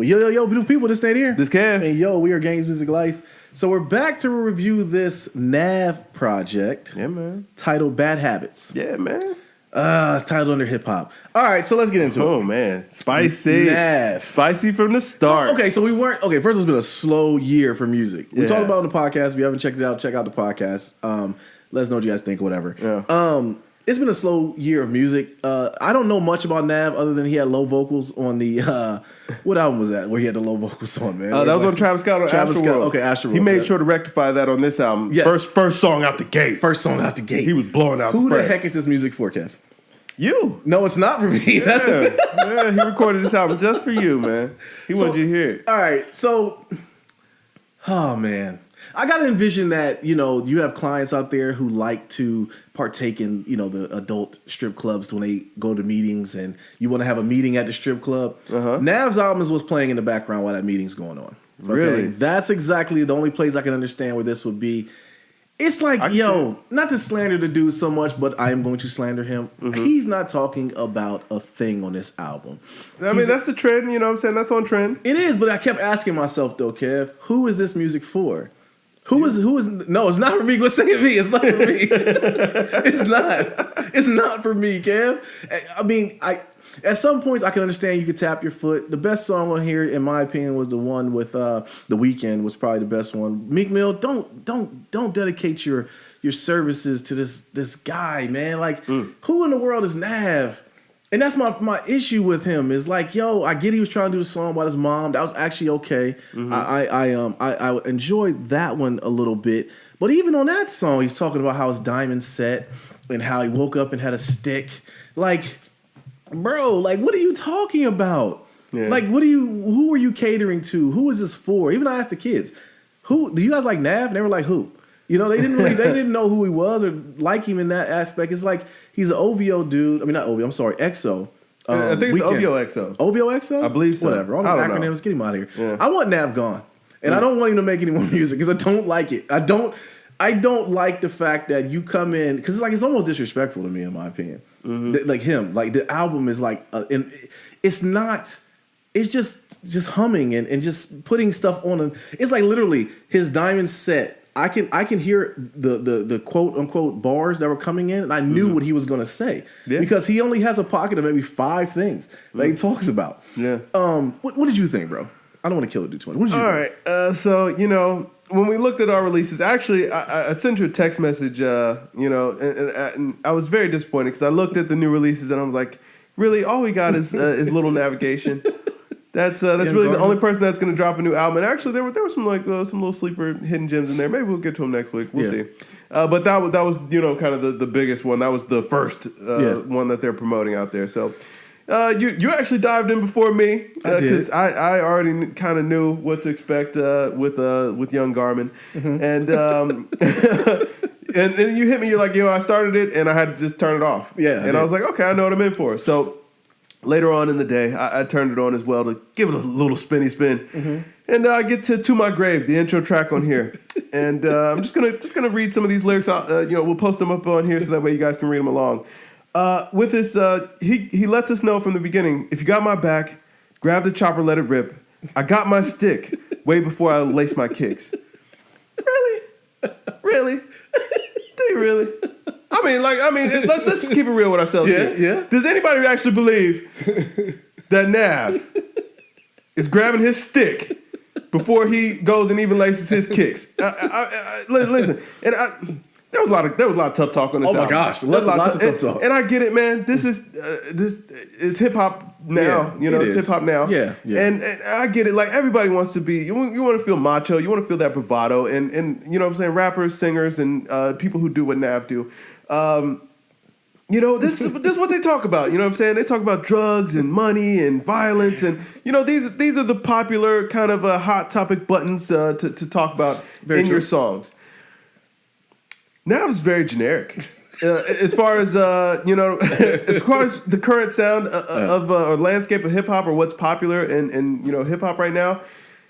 Well, yo, beautiful people, this ain't here. This Kev. And yo, we are Games Music Life. So we're back to review this Nav project. Yeah, man. Titled Bad Habits. Yeah, man. It's titled under hip hop. All right, so let's get into it. Oh, man. Spicy. Nav. Spicy from the start. So we weren't... Okay, first it's been a slow year for music. We Yeah. talked about it on the podcast. If you haven't checked it out, check out the podcast. Let us know what you guys think or whatever. Yeah. It's been a slow year of music. I don't know much about Nav other than he had low vocals on the... what album was that where he had the low vocals on, man? That was on Travis Scott on Travis Astroworld. Scott. Okay, Astroworld. He made sure to rectify that on this album. Yes. First song out the gate. First song out the gate. He was blowing out Who the the frame. heck is this music for, Kev? You. No, it's not for me. Yeah, he recorded this album just for you, man. He wanted you to hear it. All right, so... Oh, man. I got to envision that, you have clients out there who like to partake in, the adult strip clubs when they go to meetings and you want to have a meeting at the strip club. Nav's album is what's playing in the background while that meeting's going on. Okay? Really? That's exactly the only place I can understand where this would be. It's like, not to slander the dude so much, but I am going to slander him. He's not talking about a thing on this album. I mean, that's the trend, you know what I'm saying? That's on trend. It is, but I kept asking myself, though, Kev, who is this music for? Who is no, it's not for me. Go sing it me. It's not for me. It's not for me, Kev. I mean, at some points I can understand you could tap your foot. The best song on here, in my opinion, was the one with The Weeknd, was probably the best one. Meek Mill, don't dedicate your services to this guy, man. Like, who in the world is Nav? And that's my issue with him is like, I get he was trying to do the song about his mom. That was actually okay. I enjoyed that one a little bit. But even on that song, he's talking about how his diamond set and how he woke up and had a stick. Like, bro, like, what are you talking about? Yeah. Like, who are you catering to? Who is this for? Even I asked the kids, who do you guys like Nav? And they were like, who? They didn't know who he was or like him in that aspect. It's like he's an OVO dude. I mean, not OVO. I'm sorry, EXO. I think it's OVO EXO. OVO EXO? I believe so. Whatever. All the acronyms. Get him out of here. Yeah. I want Nav gone, and I don't want him to make any more music because I don't like it. I don't like the fact that you come in because it's almost disrespectful to me in my opinion. Like him, like the album is like, and it's not. It's just humming and just putting stuff on. It's like literally his diamond set. I can hear the quote unquote bars that were coming in, and I knew what he was going to say because he only has a pocket of maybe 5 things that he talks about. Yeah. What did you think, bro? I don't want to kill it, dude. Too much. What did you think? All right. So when we looked at our releases, actually, I sent you a text message. And I was very disappointed because I looked at the new releases and I was like, really, all we got is Little Navigation. That's really the only person that's going to drop a new album. And actually, there were some some little sleeper hidden gems in there. Maybe we'll get to them next week. We'll see. But that was kind of the biggest one. That was the first one that they're promoting out there. So you actually dived in before me because I already kind of knew what to expect with Young Garmin, and and then you hit me. You're like, I started it and I had to just turn it off. Yeah, and I was like, okay, I know what I'm in for. So. Later on in the day, I turned it on as well to give it a little spinny spin, and I get to My Grave, the intro track on here, and I'm just gonna read some of these lyrics. We'll post them up on here so that way you guys can read them along. With this, he lets us know from the beginning: if you got my back, grab the chopper, let it rip. I got my stick way before I lace my kicks. Really? Do you really? I mean, let's just keep it real with ourselves here. Yeah. Does anybody actually believe that Nav is grabbing his stick before he goes and even laces his kicks? Listen, and there was a lot of tough talk on this album. Oh my gosh, lots of tough talk. And I get it, man. This is it's hip hop now. It's hip hop now. Yeah. And I get it. Like everybody wants to be. You want to feel macho. You want to feel that bravado. And you know what I'm saying. Rappers, singers, and people who do what Nav do. This is what they talk about. You know what I'm saying? They talk about drugs and money and violence, and these are the popular kind of hot topic buttons to talk about your songs. Nav is very generic. As far as as far as the current sound of or landscape of hip hop or what's popular in hip hop right now,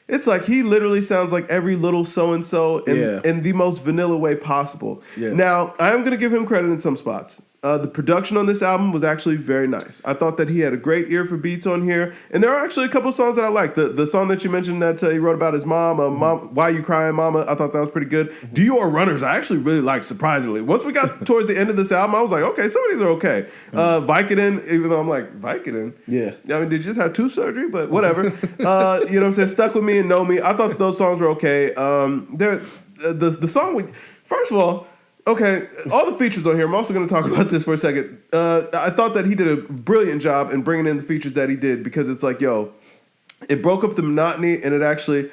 it's like he literally sounds like every little so and so in the most vanilla way possible. Yeah. Now I am going to give him credit in some spots. The production on this album was actually very nice. I thought that he had a great ear for beats on here, and there are actually a couple of songs that I like. The song that you mentioned that he wrote about his mom, "Mom, Why You Crying, Mama?" I thought that was pretty good. "Do You Are Runners?" I actually really liked, surprisingly. Once we got towards the end of this album, I was like, okay, some of these are okay. Vicodin, even though I'm like, Vicodin? Yeah. I mean, did you just have tooth surgery? But whatever. You know what I'm saying? Stuck With Me and Know Me. I thought those songs were okay. The song first of all, okay, all the features on here. I'm also going to talk about this for a second. I thought that he did a brilliant job in bringing in the features that he did, because it's like, yo, it broke up the monotony, and it actually,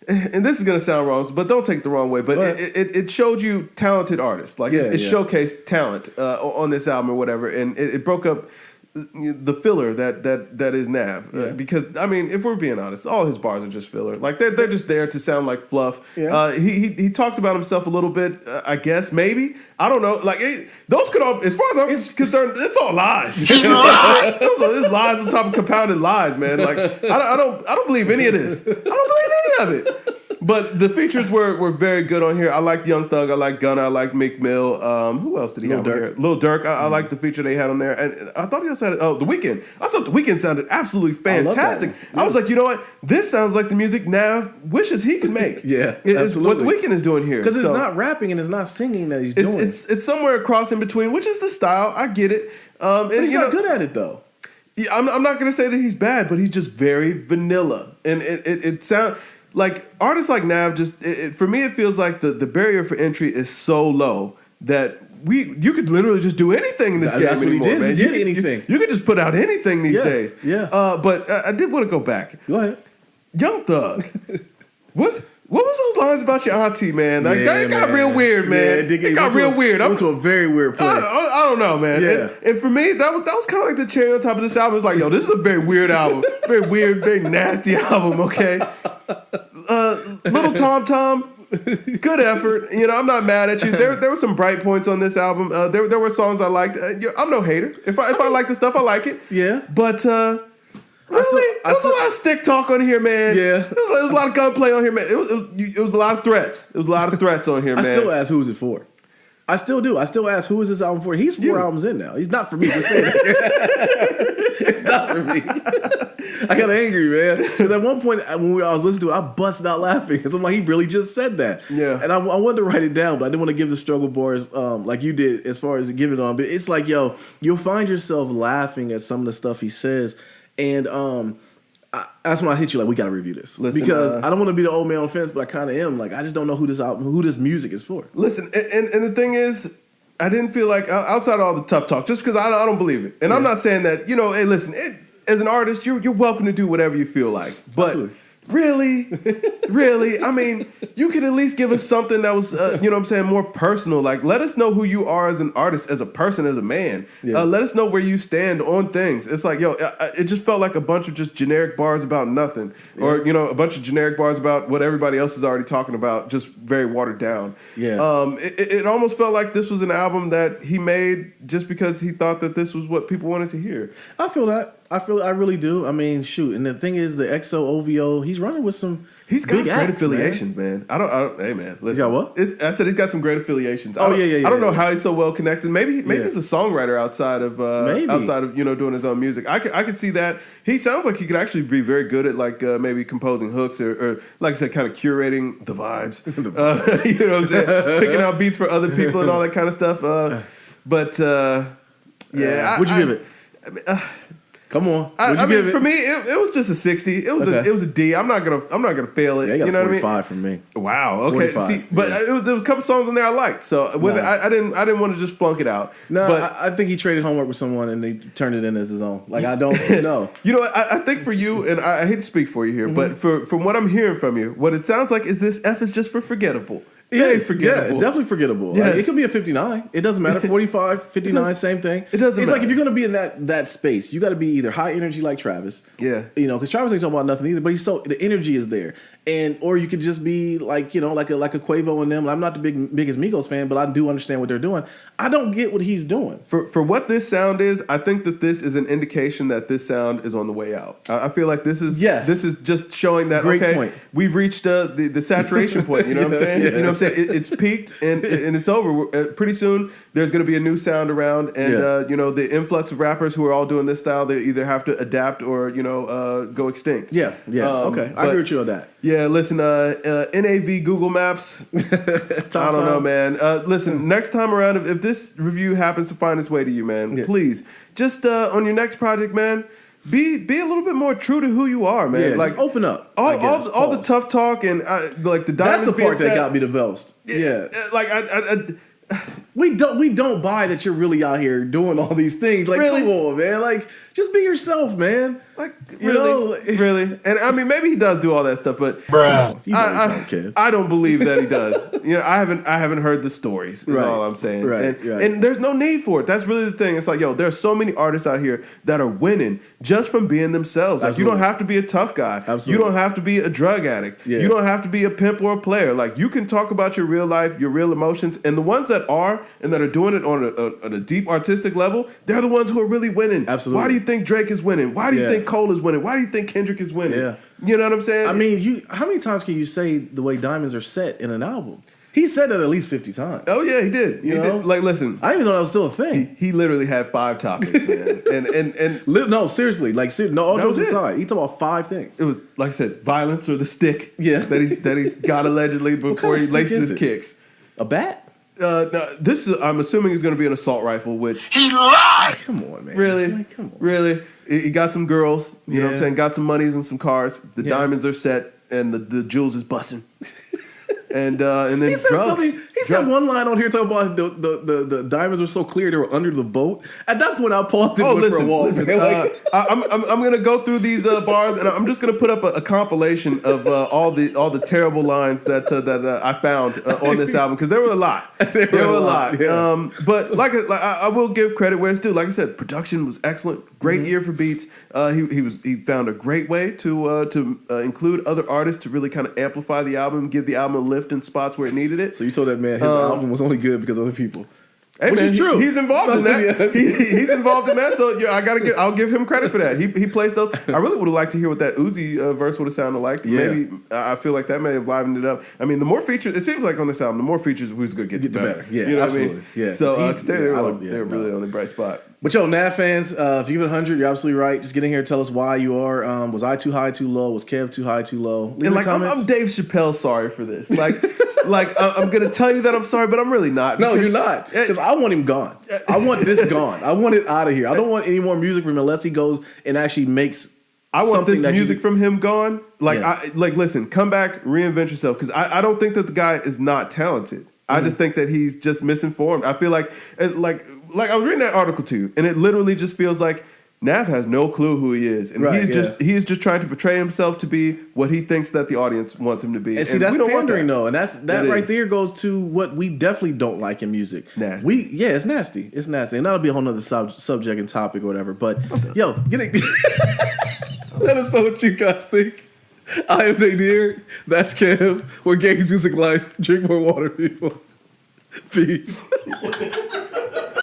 and this is going to sound wrong, but don't take it the wrong way, but it showed you talented artists. Like, it showcased talent on this album or whatever, and it broke up the filler that is Nav. Because, I mean, if we're being honest, all his bars are just filler. Like, they're just there to sound like fluff. Yeah. He talked about himself a little bit, I guess, maybe. I don't know. Like, those could all, as far as I'm concerned, it's all lies. Those are lies on top of compounded lies, man. Like, I don't believe any of this. I don't believe any of it. But the features were very good on here. I liked Young Thug. I liked Gunna. I liked Meek Mill. Who else did he have on here? Lil Durk. I liked the feature they had on there. And I thought he also had, The Weeknd. I thought The Weeknd sounded absolutely fantastic. I was like, you know what? This sounds like the music Nav wishes he could make. It's what The Weeknd is doing here. Because it's not rapping and it's not singing that he's doing. It's somewhere across in between, which is the style. I get it. But he's not good at it, though. Yeah, I'm not going to say that he's bad, but he's just very vanilla. And it sounds... Like, artists like Nav, for me, it feels like the barrier for entry is so low that you could literally just do anything in this game that's anymore, what he did. man. He did anything. You could just put out anything these days. Yeah. But I did want to go back. Go ahead. Young Thug. What was those lines about your auntie, man? Like, that got real weird, man. It got real weird. I went to a very weird place. I don't know, man. Yeah. And for me, that was kind of like the cherry on top of this album. It's like, yo, this is a very weird album. Very weird, very nasty album, okay? Little Tom Tom, good effort. You know, I'm not mad at you. There were some bright points on this album. There were songs I liked. I'm no hater. If I like the stuff, I like it. Yeah. But really, there was a lot of stick talk on here, man. Yeah. There was a lot of gunplay on here, man. It was a lot of threats. It was a lot of threats on here, man. I still ask, who's it for? I still do. I still ask, who is this album for? He's 4 albums in now. He's not for me to say that. It's not for me. I got angry, man. Because at one point, when I was listening to it, I busted out laughing. Because I'm like, he really just said that. Yeah. And I wanted to write it down, but I didn't want to give the struggle bars like you did as far as giving it on. But it's like, yo, you'll find yourself laughing at some of the stuff he says. And that's when I hit you like, we got to review this. Listen, because I don't want to be the old man on the fence, but I kind of am. Like, I just don't know who this music is for. Listen, and the thing is, I didn't feel like, outside of all the tough talk, just because I don't believe it. And I'm not saying that, hey, listen, as an artist, you're welcome to do whatever you feel like. But Absolutely. Really, I mean, you could at least give us something that was, more personal. Like, let us know who you are as an artist, as a person, as a man. Yeah. Let us know where you stand on things. It's like, it just felt like a bunch of just generic bars about nothing. Yeah. Or, a bunch of generic bars about what everybody else is already talking about, just very watered down. Yeah. It almost felt like this was an album that he made just because he thought that this was what people wanted to hear. I feel that. I really do. I mean, shoot. And the thing is, the XO OVO, he's running with some. He's got big great acts, affiliations, man. I don't. Hey, man, listen. He got what? I said he's got some great affiliations. Yeah. I don't know how he's so well connected. Maybe he's a songwriter outside of doing his own music. I could see that. He sounds like he could actually be very good at like maybe composing hooks or like I said, kind of curating the vibes. You know what I'm saying? Picking out beats for other people and all that kind of stuff. What'd you give it? Come on. What'd you give it? For me, it was just a 60. It was a D. I'm not gonna fail it. Yeah, you got 45 what I mean? from me. Wow. Okay. 45, See, but there was a couple songs in there I liked. So with it, I didn't want to just flunk it out. No, but I think he traded homework with someone and they turned it in as his own. Like I don't know. I think for you, and I hate to speak for you here, but from what I'm hearing from you, what it sounds like is this F is just for forgettable. Very forgettable. Yeah, definitely forgettable. Yes. Like, it could be a 59. It doesn't matter. 45, 59, same thing. It doesn't It's matter. like if you're going to be in that space, you got to be either high energy like Travis. Yeah. Because Travis ain't talking about nothing either, but the energy is there. Or you could just be like, like a Quavo and them. I'm not the biggest Migos fan, but I do understand what they're doing. I don't get what he's doing. For what this sound is, I think that this is an indication that this sound is on the way out. I feel like this is just showing that Great point. we've reached the saturation point. You know what I'm saying? Yeah. You know what I'm what I'm saying? It's peaked and it's over. Pretty soon, there's going to be a new sound around, and you know, the influx of rappers who are all doing this style, they either have to adapt or go extinct. Yeah. Okay, I agree with you on that. Yeah, listen, NAV Google Maps. I don't know, man. Listen, next time around, if this review happens to find its way to you, man, please just on your next project, man. Be a little bit more true to who you are, man. Yeah, like just open up. All the tough talk and like the diamonds. That's the part that got me the most. Yeah, like we don't buy that you're really out here doing all these things. Like, Really? come on, man. Like, just be yourself, man. like You really, know? really. And I mean, maybe he does do all that stuff, but You know you don't, kid. I don't believe that he does. I haven't heard the stories. Is Right. all I'm saying. Right, And, right. and there's no need for it. That's really the thing. It's like, yo, there's so many artists out here that are winning just from being themselves. Like, Absolutely. you don't have to be a tough guy. Absolutely. You don't have to be a drug addict. Yeah. You don't have to be a pimp or a player. Like, you can talk about your real life, your real emotions, and the ones that are and that are doing it on a deep artistic level, they're the ones who are really winning. Absolutely. Why do you think Drake is winning? Why do you Yeah. think Cole is winning? Why do you think Kendrick is winning? Yeah. You know what I'm saying? I mean, how many times can you say the way diamonds are set in an album? He said that at least 50 times. Oh yeah, he did. He You know? did. Like, listen, I didn't even know that was still a thing. he literally had 5 topics, man, and No, seriously. Like, no, all That jokes was it. aside, he talked about 5 things. it was like I said, violence or the stick. Yeah. that he's got allegedly before of he stick laces is his it? kicks. A bat? No, this is, I'm assuming is going to be an assault rifle, which Come on, man. really, Like, come on. really, he got some girls. You know what I'm Yeah. saying? Got some monies and some cars. The Yeah. diamonds are set, and the jewels is busting. And then He said drugs. something. He said Drugs. one line on here talking about the diamonds were so clear they were under the boat. At that point, I paused it and went for a walk. man. Like, I'm gonna go through these bars, and I'm just gonna put up a compilation of all the terrible lines that I found on this album, because there were a lot. There were a lot. yeah. But like I will give credit where it's due. Like I said, production was excellent. Great ear for beats. He found a great way to include other artists to really kind of amplify the album, give the album a lift in spots where it needed it. so you told that man his album was only good because of other people. Hey, Which man, is true. He's involved in that. Yeah. He's involved in that. So I'll give him credit for that. He plays those. I really would have liked to hear what that Uzi verse would have sounded like. Yeah. Maybe I feel like that may have livened it up. I mean, the more features, it seems like on this album, the more features who's going to get the better. Yeah, you know absolutely. what I mean? Yeah. So 'Cause they I were don't- yeah, really on the bright spot. But yo, Nav fans, if you give it 100, you're absolutely right. Just get in here and tell us why you are. Was I too high, too low? Was Kev too high, too low? Leave And the like I'm comments. Dave Chappelle sorry for this. Like I'm gonna tell you that I'm sorry, but I'm really not. No, because- you're not. Because I want him gone. I want this gone. I want it out of here. I don't want any more music from him unless he goes and actually makes. I want something this that music you, from him gone. Like Yeah. listen, come back, reinvent yourself. Because I don't think that the guy is not talented. I just think that he's just misinformed. I feel like I was reading that article too, and it literally just feels like Nav has no clue who he is, and Right, he's just trying to portray himself to be what he thinks that the audience wants him to be. And see, that's we don't want pandering that. though, and that That right is. there goes to what we definitely don't like in music. Nasty. It's nasty. It's nasty, and that'll be a whole nother subject and topic or whatever. But yo, get it. Let us know what you guys think. I am Nadir. That's Kev. We're Games Music Life. Drink more water, people. Peace.